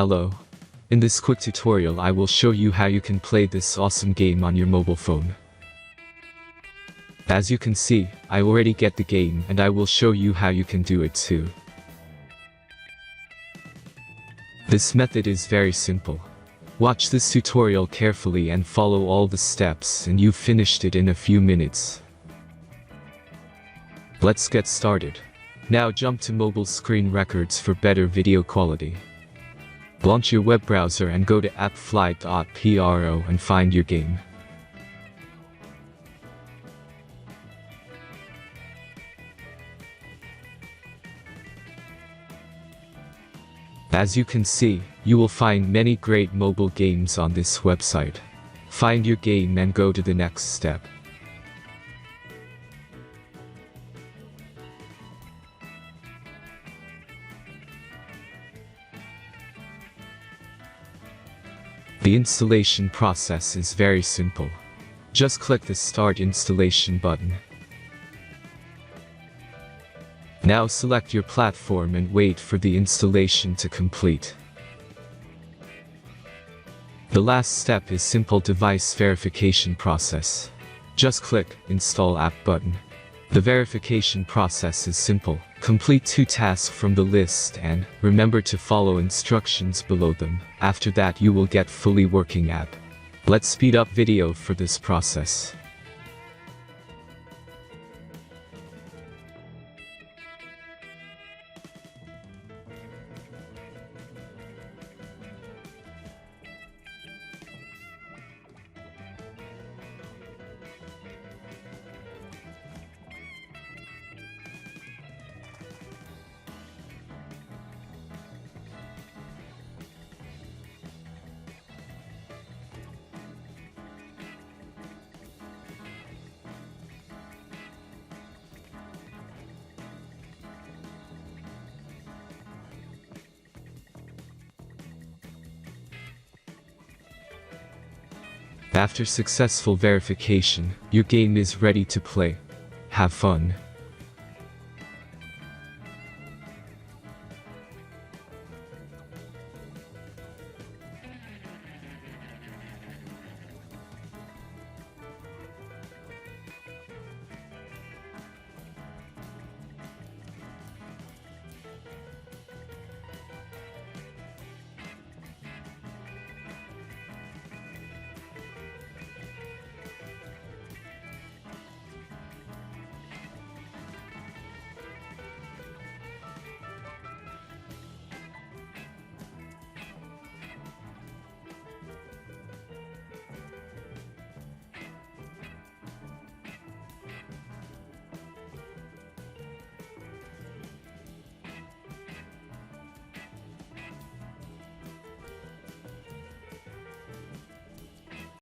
Hello. In this quick tutorial I will show you how you can play this awesome game on your mobile phone. As you can see, I already get the game and I will show you how you can do it too. This method is very simple. Watch this tutorial carefully and follow all the steps and you've finished it in a few minutes. Let's get started. Now jump to mobile screen records for better video quality. Launch your web browser and go to appflight.pro and find your game. As you can see, you will find many great mobile games on this website. Find your game and go to the next step. The installation process is very simple. Just click the Start Installation button. Now select your platform and wait for the installation to complete. The last step is simple device verification process. Just click Install App button. The verification process is simple. Complete 2 tasks from the list and remember to follow instructions below them. After that you will get fully working app. Let's speed up video for this process. After successful verification, your game is ready to play. Have fun.